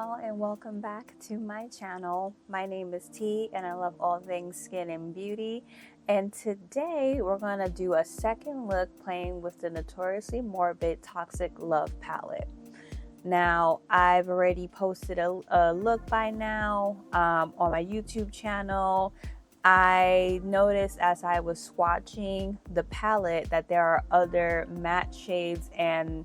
y'all, and welcome back to my channel. My name is T and I love all things skin and beauty, and today we're going to do a second look playing with the Notoriously Morbid Toxic Love palette. Now, I've already posted a look by now on my YouTube channel. I noticed as I was swatching the palette that there are other matte shades and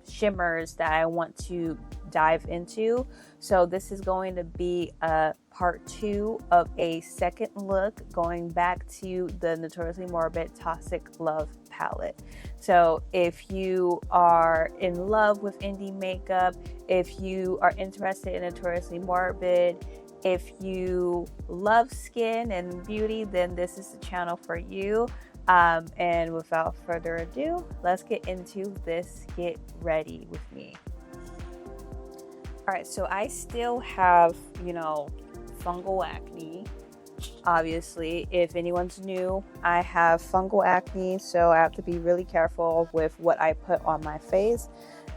shimmers that I want to dive into. So this is going to be a part 2 of a second look going back to the Notoriously Morbid Toxic Love palette. So if you are in love with indie makeup, if you are interested in Notoriously Morbid, if you love skin and beauty, then this is the channel for you. And without further ado, let's get into this. Get ready with me. All right, so I still have, fungal acne. Obviously, if anyone's new, I have fungal acne, so I have to be really careful with what I put on my face.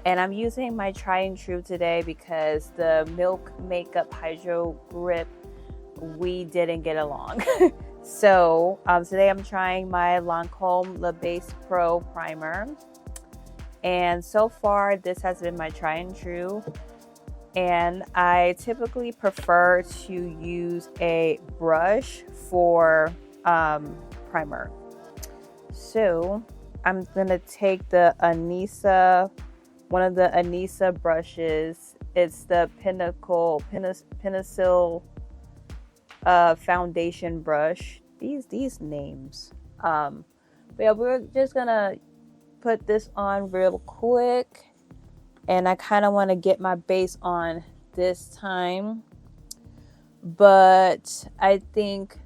And I'm using my Try and True today because the Milk Makeup Hydro Grip, we didn't get along. So today I'm trying my Lancome Le Base Pro Primer. And so far, this has been my Try and True. And I typically prefer to use a brush for primer. So I'm gonna take the Anissa, one of the Anissa brushes. It's the Pencil foundation brush. These names. But yeah, we're just gonna put this on real quick. And I kind of want to get my base on this time. But I think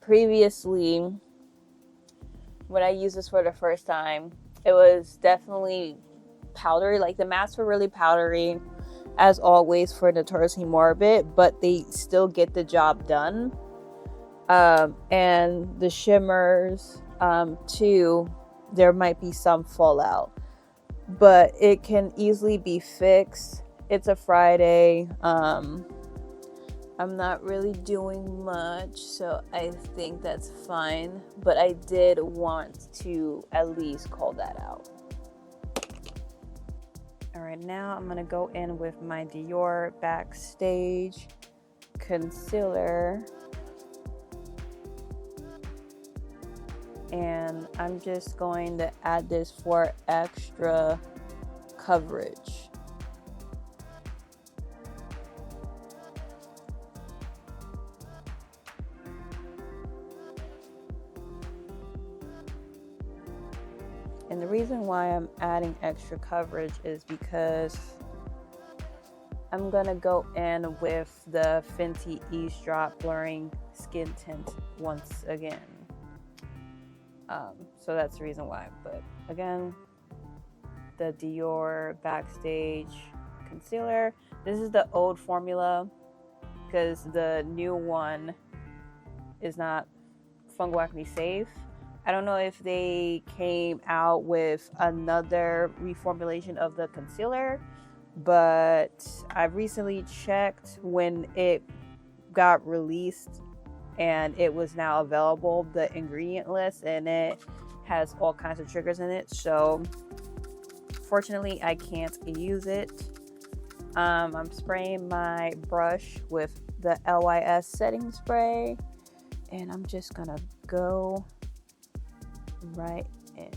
previously, when I used this for the first time, it was definitely powdery. Like the masks were really powdery, as always for Notoriously Morbid, but they still get the job done. And the shimmers, too, there might be some fallout. But it can easily be fixed. It's a Friday. I'm not really doing much, so I think that's fine. But I did want to at least call that out. All right, now I'm gonna go in with my Dior Backstage concealer. And I'm just going to add this for extra coverage. And the reason why I'm adding extra coverage is because I'm gonna go in with the Fenty Eavesdrop Blurring Skin Tint once again. So that's the reason why. But again, the Dior Backstage concealer. This is the old formula because the new one is not fungal acne safe. I don't know if they came out with another reformulation of the concealer, but I recently checked when it got released and it was now available, the ingredient list, and it has all kinds of triggers in it. So fortunately I can't use it. I'm spraying my brush with the LYS setting spray, and I'm just gonna go right in.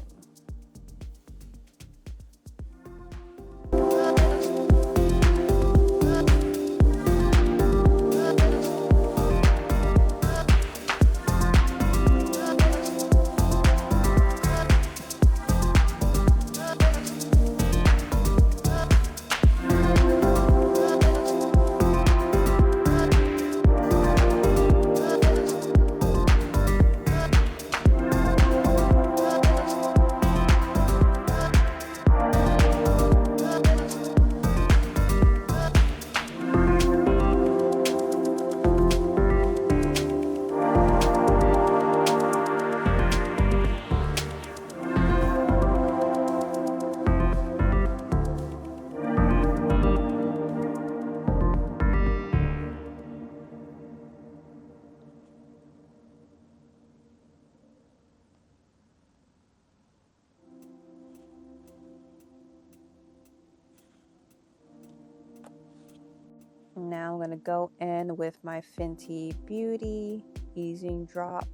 Now I'm going to go in with my Fenty Beauty Easing Drop.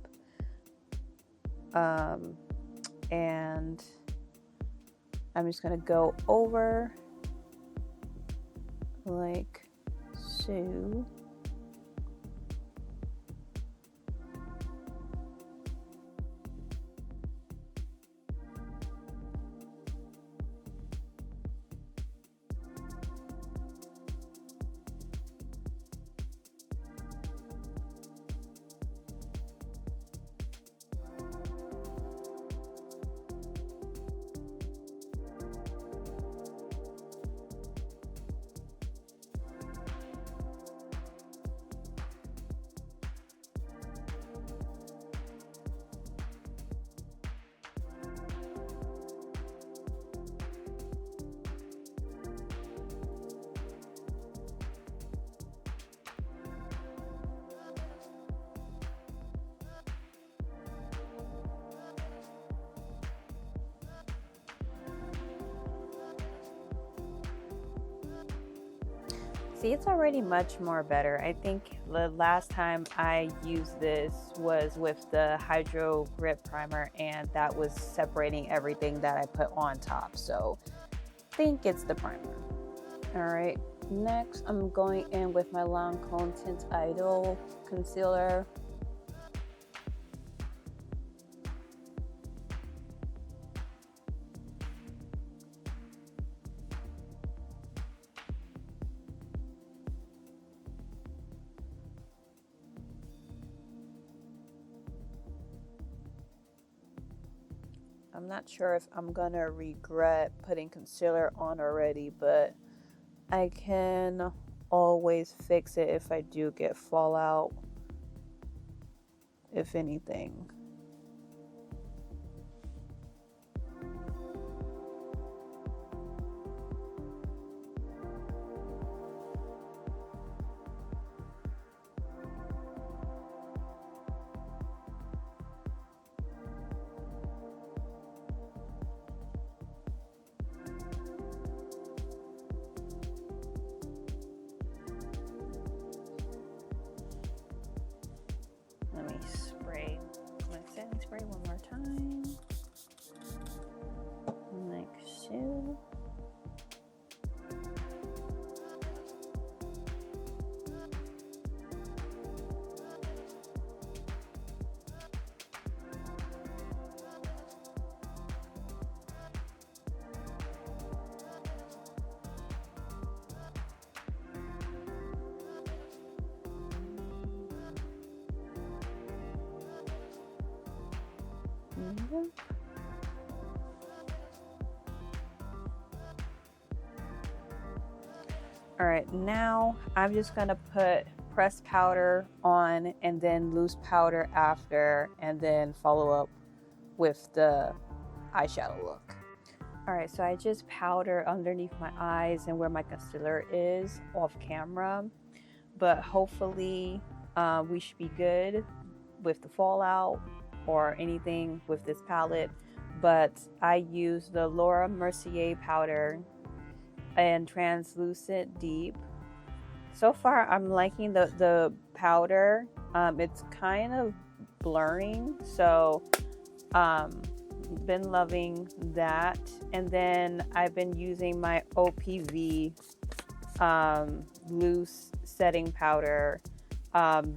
And I'm just going to go over like so. See, it's already much more better. I think the last time I used this was with the Hydro Grip Primer, and that was separating everything that I put on top. So I think it's the primer. All right, next I'm going in with my Lancome Tint Idol Concealer. I'm not sure if I'm gonna regret putting concealer on already, but I can always fix it if I do get fallout, if anything. Let me spray my setting spray one more time. Like so. All right, now I'm just gonna put pressed powder on and then loose powder after, and then follow up with the eyeshadow look. All right, so I just powder underneath my eyes and where my concealer is off camera, but hopefully we should be good with the fallout or anything with this palette. But I use the Laura Mercier powder and translucent deep. So far I'm liking the powder. It's kind of blurring, so been loving that. And then I've been using my OPV loose setting powder.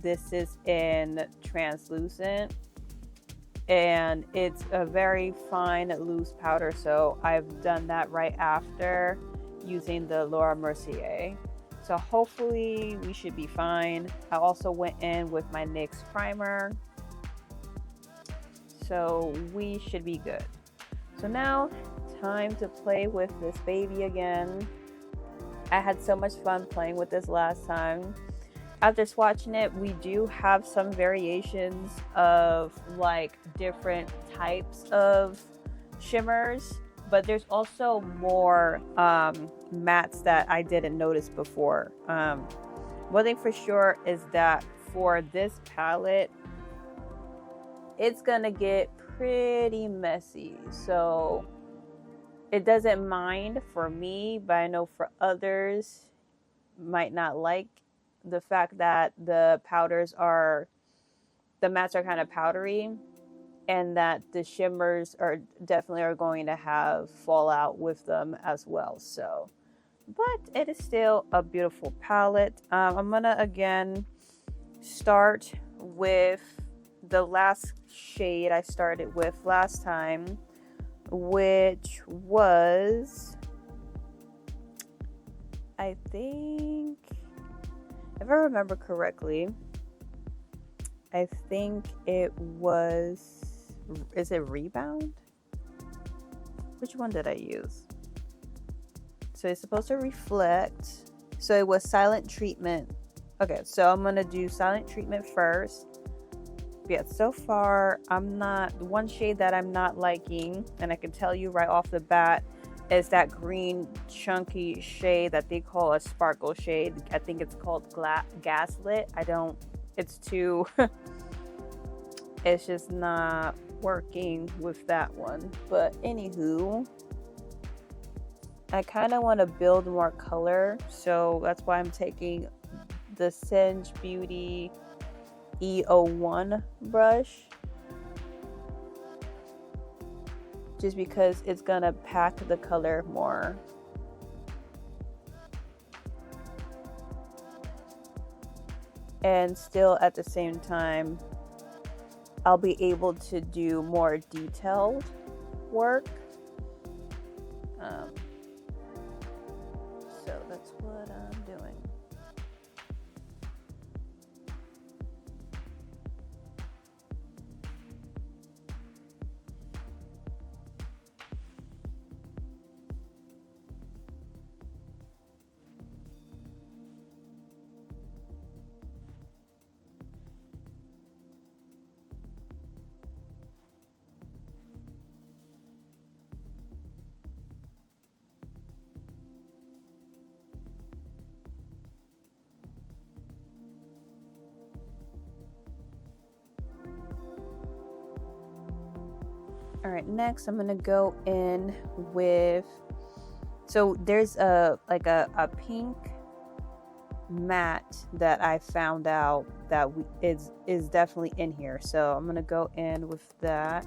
This is in translucent, and it's a very fine loose powder, so I've done that right after using the Laura Mercier. So hopefully we should be fine. I also went in with my NYX primer, so we should be good. So now, time to play with this baby again. I had so much fun playing with this last time. After swatching it, we do have some variations of like different types of shimmers, but there's also more mattes that I didn't notice before. One thing for sure is that for this palette, it's gonna get pretty messy, so it doesn't mind for me, but I know for others might not like the fact that the mattes are kind of powdery, and that the shimmers are definitely are going to have fallout with them as well. So, but it is still a beautiful palette. I'm gonna again start with the last shade I started with last time, which was, I think, if I remember correctly, I think it was, is it Rebound? Which one did I use? So it's supposed to reflect. So it was Silent Treatment. Okay, so I'm gonna do Silent Treatment first. Yeah, so far one shade that I'm not liking, and I can tell you right off the bat, is that green chunky shade that they call a sparkle shade. I think it's called Gaslit. It's too it's just not working with that one. But anywho, I kind of want to build more color, so that's why I'm taking the Singe Beauty E01 brush, just because it's gonna pack the color more. And still at the same time, I'll be able to do more detailed work. So that's what I'm doing. All right, next I'm gonna go in with, so there's a pink matte that I found out that is definitely in here. So I'm gonna go in with that.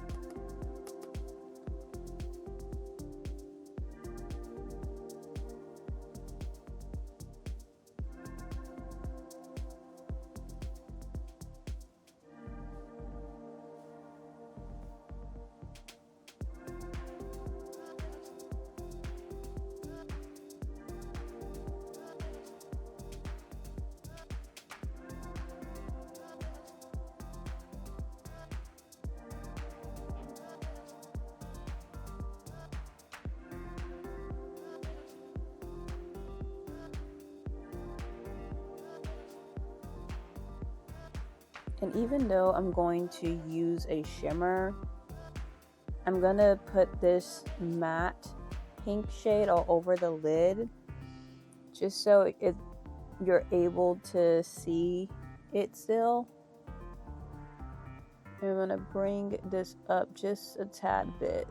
And even though I'm going to use a shimmer, I'm gonna put this matte pink shade all over the lid, just so you're able to see it still. I'm gonna bring this up just a tad bit.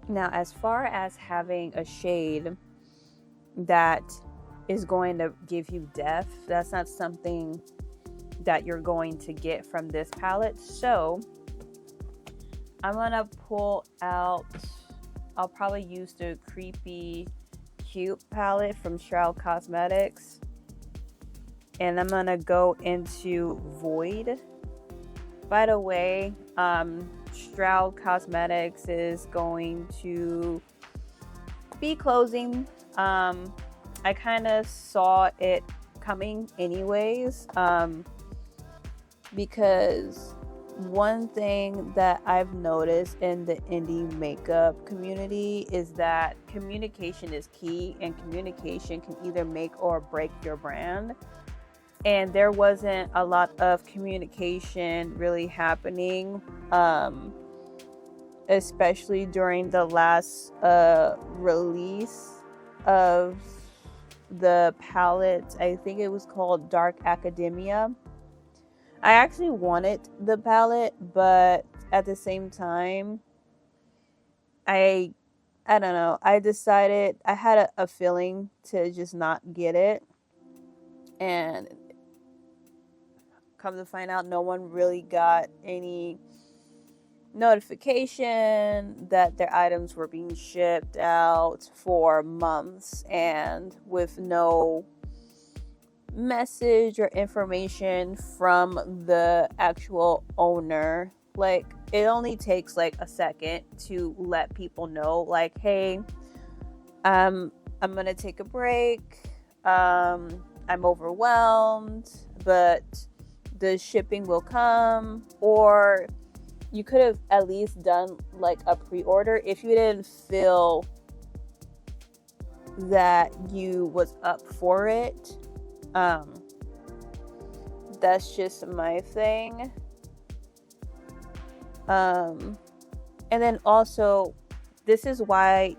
Now, as far as having a shade that is going to give you depth, that's not something that you're going to get from this palette. So I'm gonna pull out, I'll probably use the Creepy Cute palette from Shroud Cosmetics, and I'm gonna go into Void. By the way, Shroud Cosmetics is going to be closing. I kind of saw it coming anyways, because one thing that I've noticed in the indie makeup community is that communication is key, and communication can either make or break your brand. And there wasn't a lot of communication really happening, especially during the last release of the palette. I think it was called Dark Academia. I actually wanted the palette, but at the same time, I don't know. I decided I had a feeling to just not get it, and come to find out, no one really got any notification that their items were being shipped out for months, and with no message or information from the actual owner. Like, it only takes like a second to let people know, like, hey, I'm gonna take a break, I'm overwhelmed, but the shipping will come. Or you could have at least done like a pre-order if you didn't feel that you was up for it. That's just my thing. And then also, this is why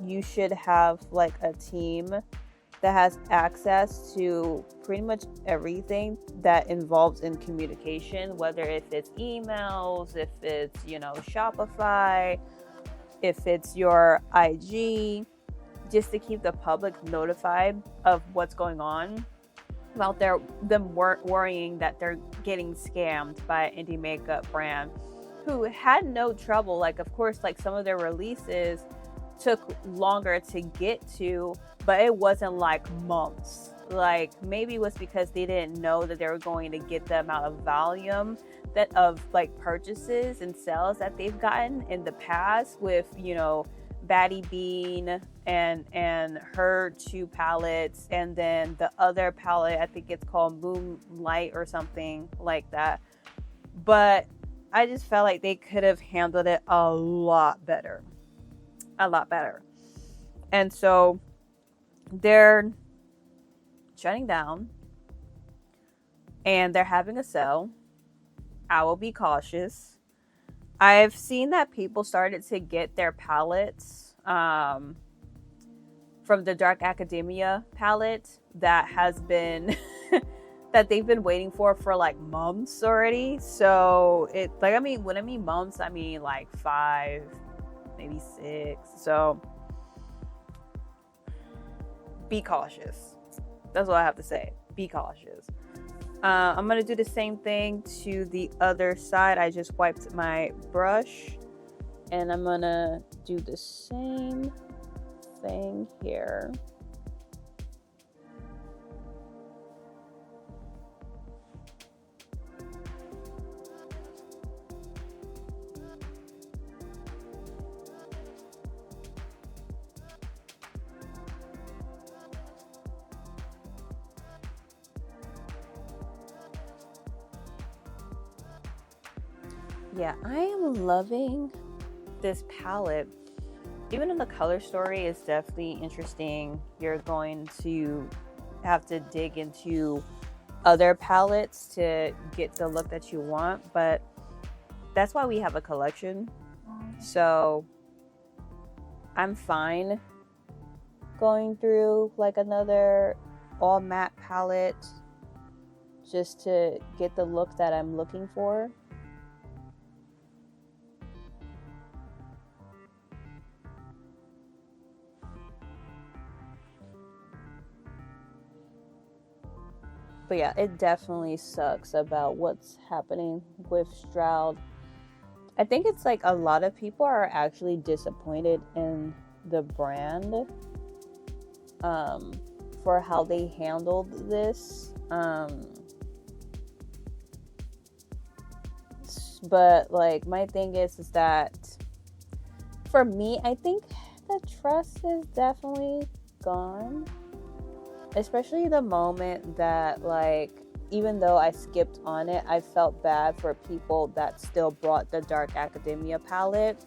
you should have like a team that has access to pretty much everything that involves in communication, whether if it's emails, if it's, Shopify, if it's your IG, just to keep the public notified of what's going on, without them worrying that they're getting scammed by an indie makeup brand who had no trouble. Like, of course, like some of their releases took longer to get to, but it wasn't like months. Like, maybe it was because they didn't know that they were going to get the amount of volume that of like purchases and sales that they've gotten in the past with, Baddie Bean and her 2 palettes, and then the other palette, I think it's called Moonlight or something like that. But I just felt like they could have handled it a lot better. And so they're shutting down and they're having a sale. I will be cautious. I've seen that people started to get their palettes from the Dark Academia palette that has been that they've been waiting for like months already. So it, like, when I mean months, I mean like 5, maybe 6. So be cautious. That's all I have to say. Be cautious. I'm going to do the same thing to the other side. I just wiped my brush and I'm going to do the same thing here. Yeah, I am loving this palette. Even though the color story is definitely interesting, you're going to have to dig into other palettes to get the look that you want, but that's why we have a collection. So I'm fine going through like another all matte palette just to get the look that I'm looking for. But yeah, it definitely sucks about what's happening with Stroud. I think it's like a lot of people are actually disappointed in the brand for how they handled this. But like, my thing is that for me, I think the trust is definitely gone. Especially the moment that, like, even though I skipped on it, I felt bad for people that still brought the Dark Academia palette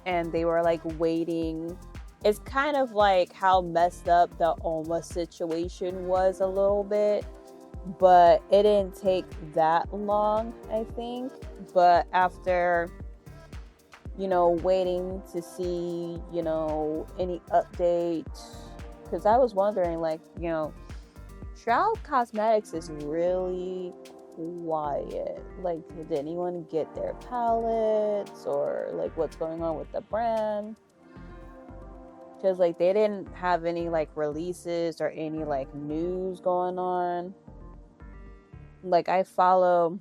and they were like waiting. It's kind of like how messed up the Oma situation was a little bit, but it didn't take that long, I think. But after, waiting to see, any update because I was wondering, like, you know, Shroud Cosmetics is really quiet. Like, did anyone get their palettes, or like what's going on with the brand? Because like they didn't have any like releases or any like news going on. Like, I follow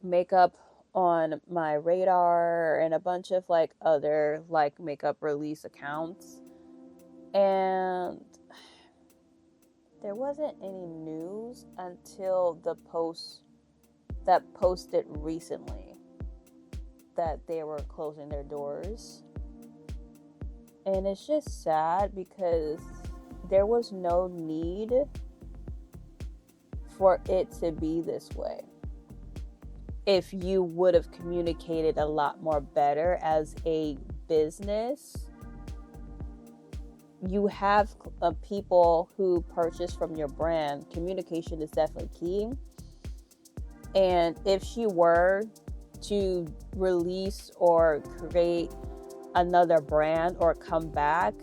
Makeup on My Radar and a bunch of like other like makeup release accounts, and there wasn't any news until the post that posted recently that they were closing their doors. And it's just sad because there was no need for it to be this way. If you would have communicated a lot more better as a business, you have people who purchase from your brand. Communication is definitely key. And if she were to release or create another brand or come back,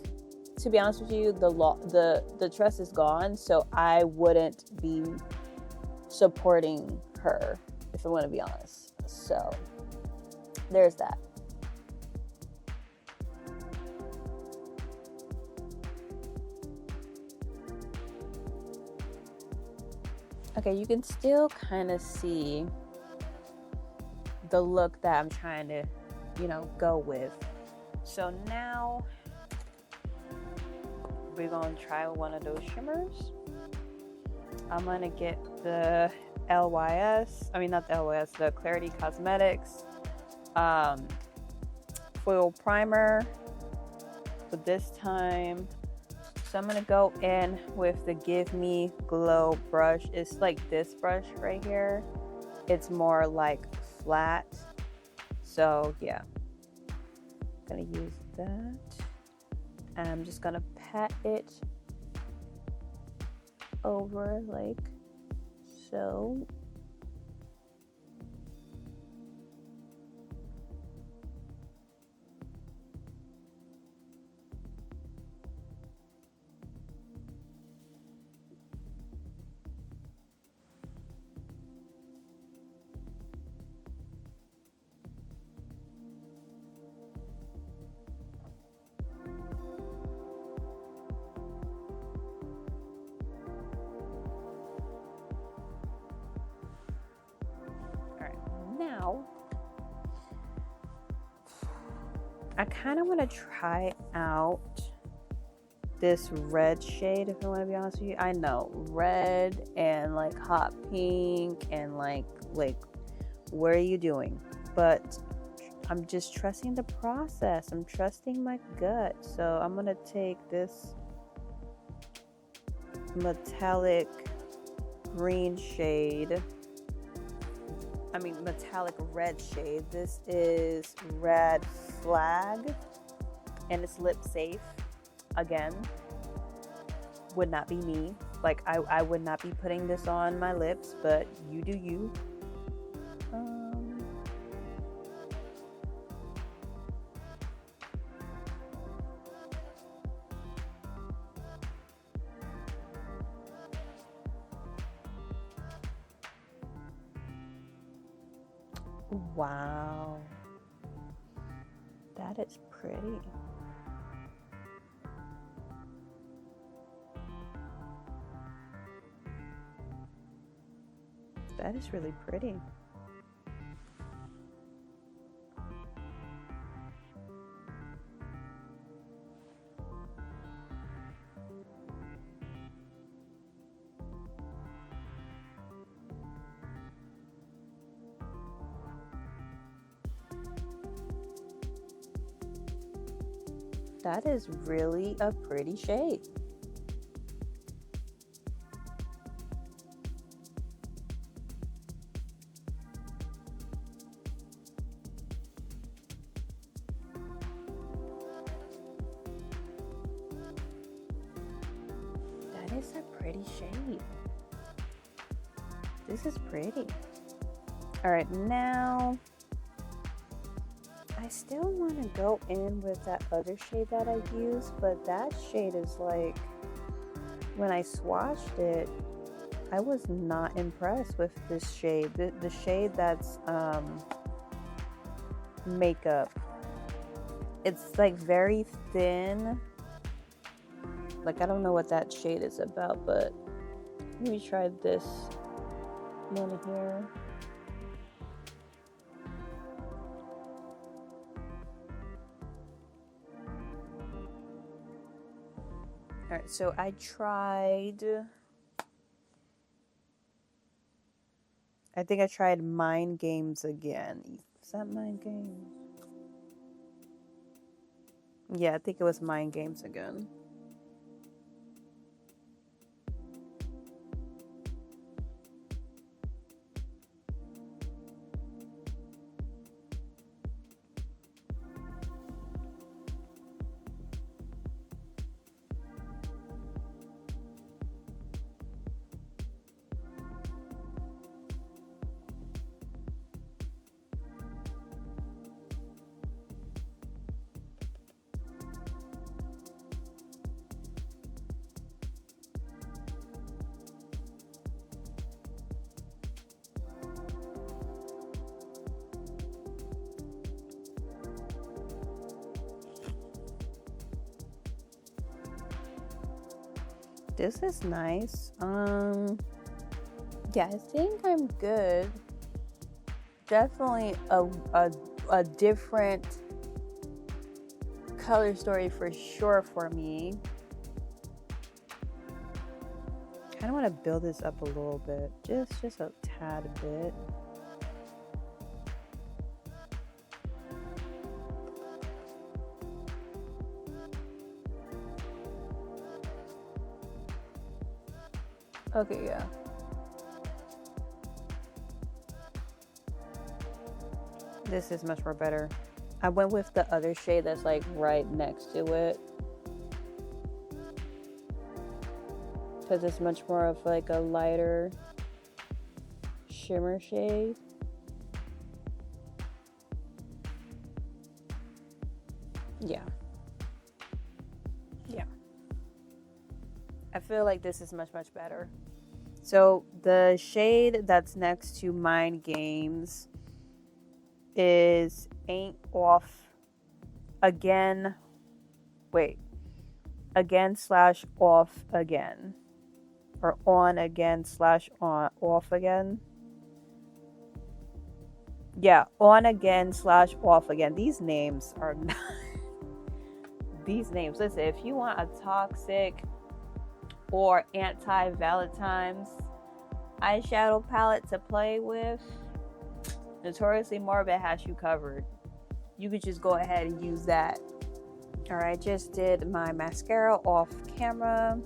to be honest with you, the trust is gone. So I wouldn't be supporting her, if I want to be honest. So there's that. Okay, you can still kind of see the look that I'm trying to, you know, go with. So now we're going to try one of those shimmers. I'm going to get the the Clarity Cosmetics foil primer for this time. So I'm going to go in with the Give Me Glow brush. It's like this brush right here. It's more like flat. So yeah, I'm going to use that. And I'm just going to pat it over like so. Now, I kind of want to try out this red shade, if I want to be honest with you. I know, red and like hot pink and like what are you doing? But I'm just trusting the process. I'm trusting my gut. So I'm going to take this metallic green shade. Metallic red shade. This is Red Flag, and it's lip safe. Again, would not be me. Like, I would not be putting this on my lips, but you do you. Wow, that is pretty. That is really pretty. That is really a pretty shade. That is a pretty shade. This is pretty. All right, now I still want to go in with that other shade that I used, but that shade is like when I swatched it, I was not impressed with this shade. The shade that's Makeup. It's like very thin. Like, I don't know what that shade is about, but let me try this one here. Alright, so I think I tried Mind Games again. Is that Mind Games? Yeah, I think it was Mind Games again. This is nice. Yeah, I think I'm good. Definitely a different color story for sure for me. Kind of want to build this up a little bit, just a tad bit. Okay, yeah. This is much more better. I went with the other shade that's like right next to it, because it's much more of like a lighter shimmer shade. Yeah. I feel like this is much better. So the shade that's next to Mind Games is Ain't Off Again. Wait. Again/off again. Or on again/on off again. Yeah, on again/off again. These names are not. These names. Listen, if you want a toxic or anti-Valentine's eyeshadow palette to play with, Notoriously Morbid has you covered. You could just go ahead and use that. Alright, just did my mascara off camera.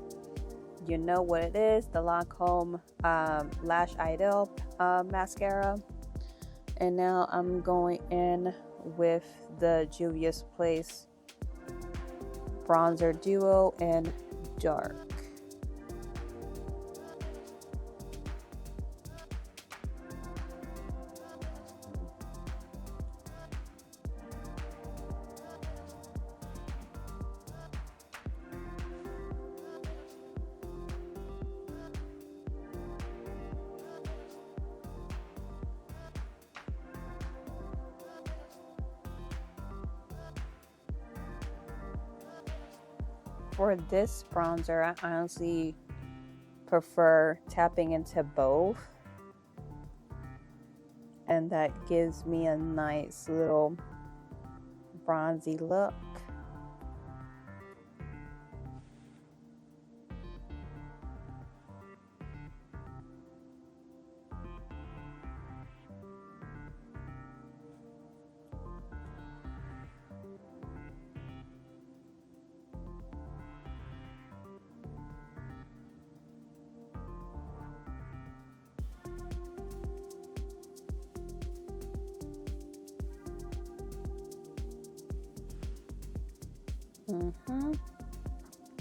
You know what it is, the Lancome Lash Idol mascara. And now I'm going in with the Juvia's Place Bronzer Duo in Dark. For this bronzer, I honestly prefer tapping into both, and that gives me a nice little bronzy look.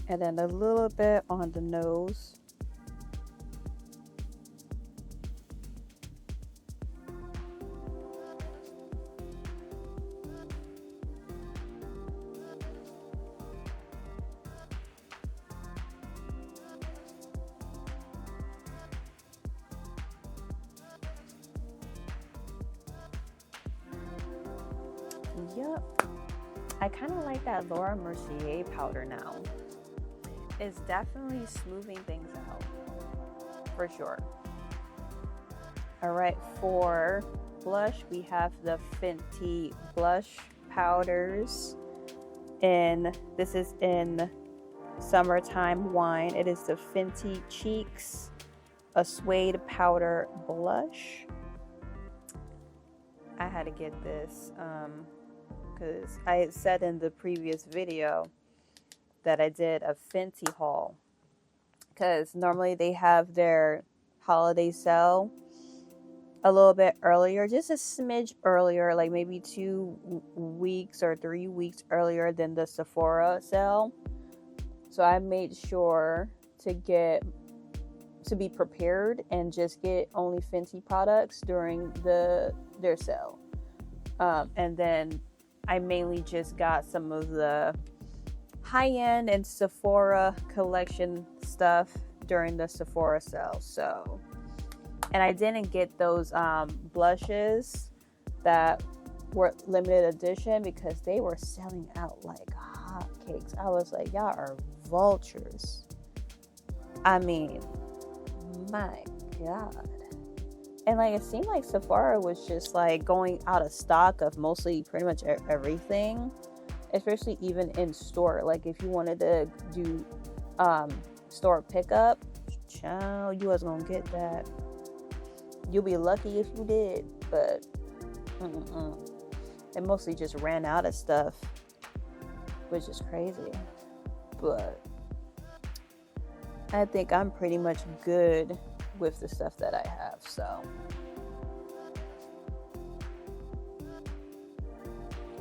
And then a little bit on the nose. Yup. I kind of like that Laura Mercier powder now. It's definitely smoothing things out, for sure. All right, for blush, we have the Fenty blush powders. And this is in Summertime Wine. It is the Fenty Cheeks, a suede powder blush. I had to get this because I had said in the previous video that I did a Fenty haul, because normally they have their holiday sale a little bit earlier, just a smidge earlier, like maybe 2 weeks or 3 weeks earlier than the Sephora sale. So I made sure to be prepared and just get only Fenty products during their sale. And then I mainly just got some of the high-end and Sephora collection stuff during the Sephora sale. So, and I didn't get those blushes that were limited edition because they were selling out like hotcakes. I was like, y'all are vultures. I mean, my God. And like, it seemed like Sephora was just like going out of stock of mostly pretty much everything, especially even in store. Like if you wanted to do store pickup, child, you was gonna get that. You'll be lucky if you did, but it mostly just ran out of stuff, which is crazy. But I think I'm pretty much good with the stuff that I have, so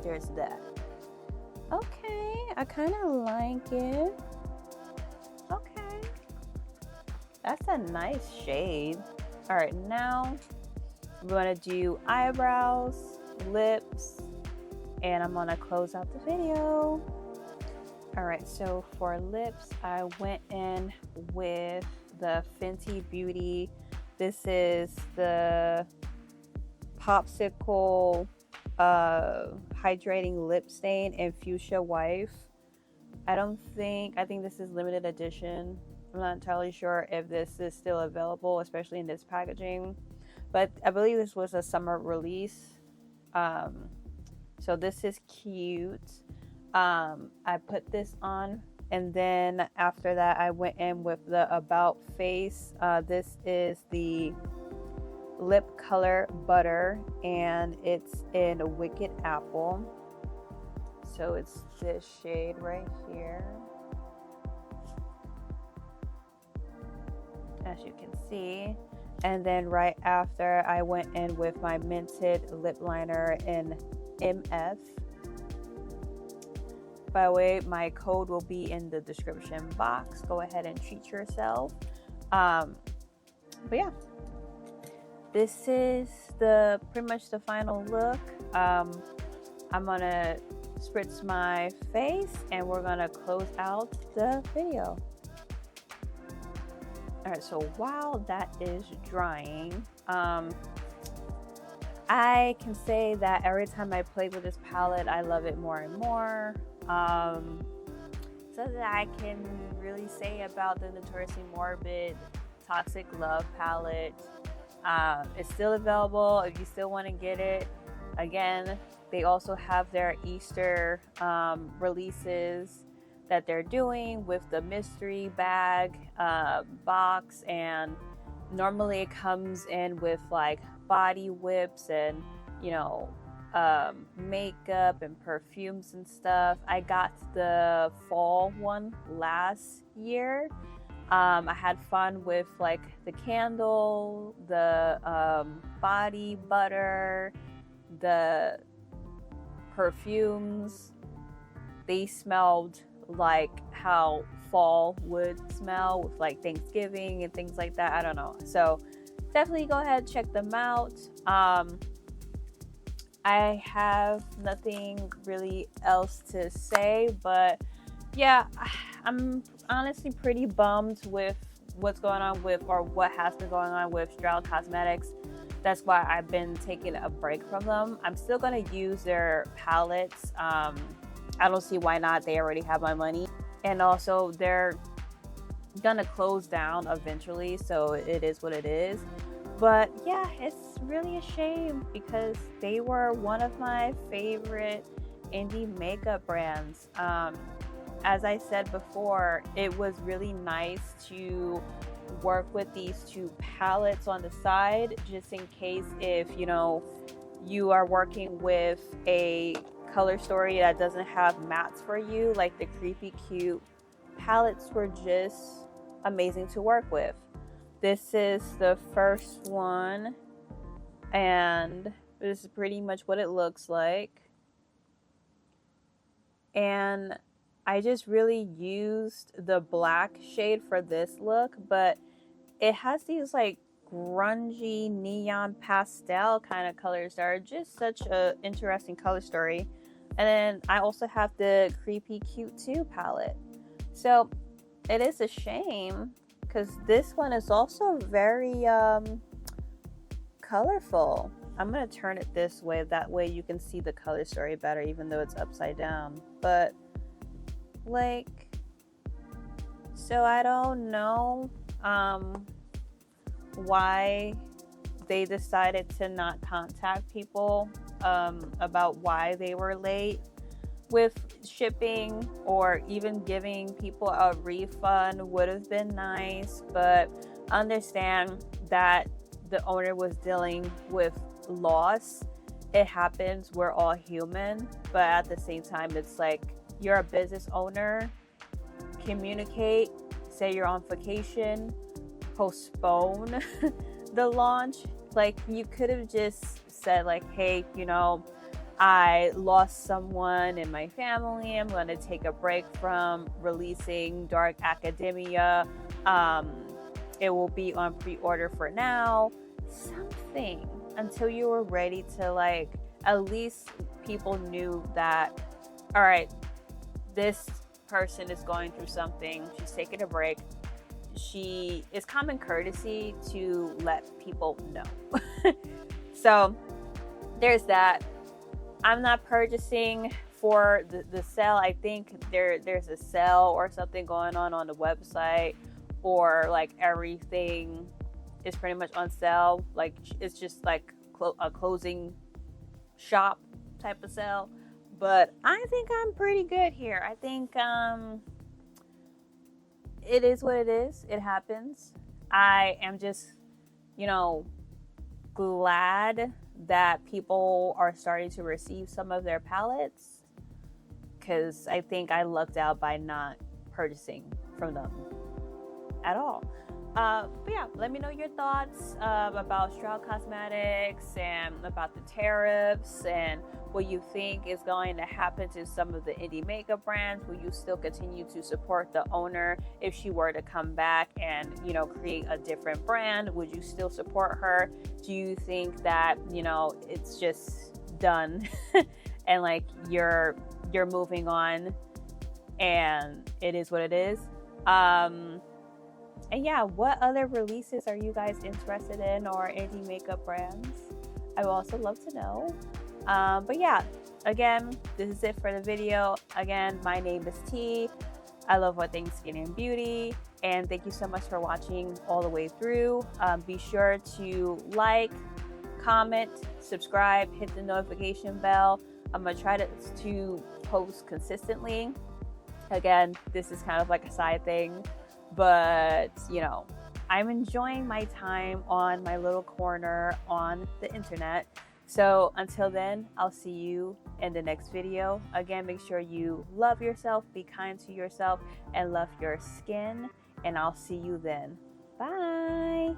there's that. Okay, I kind of like it. Okay, that's a nice shade. All right, now we're gonna do eyebrows, lips, and I'm gonna close out the video. All right, so for lips, I went in with the Fenty Beauty. This is the Popsicle Hydrating Lip Stain in Fuchsia Wife. I think this is limited edition. I'm not entirely sure if this is still available, especially in this packaging, but I believe this was a summer release. So this is cute. I put this on, and then after that I went in with the About Face. This is the lip color Butter, and it's in Wicked Apple. So it's this shade right here, as you can see. And then right after, I went in with my Mented lip liner in MF. By the way, my code will be in the description box. Go ahead and treat yourself. But yeah, this is pretty much the final look. I'm gonna spritz my face and we're gonna close out the video. All right, so while that is drying, I can say that every time I play with this palette, I love it more and more. So that I can really say about the Notoriously Morbid Toxic Love palette. It's still available if you still want to get it. Again, they also have their Easter releases that they're doing with the mystery bag box, and normally it comes in with like body whips and makeup and perfumes and stuff. I got the fall one last year. I had fun with like the candle, the body butter, the perfumes. They smelled like how fall would smell with like Thanksgiving and things like that. I don't know. So definitely go ahead, check them out. I have nothing really else to say, but yeah, I'm honestly pretty bummed with what's going on with, or what has been going on with Stroud Cosmetics. That's why I've been taking a break from them. I'm still going to use their palettes. I don't see why not. They already have my money. And also, they're going to close down eventually, so it is what it is. But yeah, it's really a shame because they were one of my favorite indie makeup brands. As I said before, it was really nice to work with these two palettes on the side, just in case if you are working with a color story that doesn't have mattes for you. Like the Creepy Cute palettes were just amazing to work with. This is the first one, and this is pretty much what it looks like. And I just really used the black shade for this look, but it has these like grungy neon pastel kind of colors that are just such a interesting color story. And then I also have the Creepy Cute 2 palette. So it is a shame because this one is also very colorful. I'm gonna turn it this way, that way you can see the color story better, even though it's upside down. But like, so I don't know why they decided to not contact people about why they were late with shipping, or even giving people a refund would have been nice. But understand that the owner was dealing with loss. It happens, we're all human, but at the same time, it's like, you're a business owner, communicate, say you're on vacation, postpone the launch. Like, you could have just said like, hey, I lost someone in my family, I'm going to take a break from releasing Dark Academia, it will be on pre-order for now, something, until you were ready to, like, at least people knew that, all right, this person is going through something, she's taking a break. It's common courtesy to let people know. So there's that. I'm not purchasing for the sale. I think there's a sale or something going on the website, or like everything is pretty much on sale. Like, it's just like a closing shop type of sale. But I think I'm pretty good here. I think it is what it is. It happens. I am just, glad that people are starting to receive some of their palettes, because I think I lucked out by not purchasing from them at all. But yeah, let me know your thoughts about Stroud Cosmetics and about the tariffs, and what you think is going to happen to some of the indie makeup brands. Will you still continue to support the owner if she were to come back and, create a different brand? Would you still support her? Do you think that, it's just done and like you're moving on and it is what it is? And yeah, what other releases are you guys interested in, or indie makeup brands? I would also love to know. But yeah, again, this is it for the video. Again, my name is T. I love all things skin and beauty. And thank you so much for watching all the way through. Be sure to like, comment, subscribe, hit the notification bell. I'm going to try to post consistently. Again, this is kind of like a side thing. But, I'm enjoying my time on my little corner on the internet. So until then, I'll see you in the next video. Again, make sure you love yourself, be kind to yourself, and love your skin. And I'll see you then. Bye.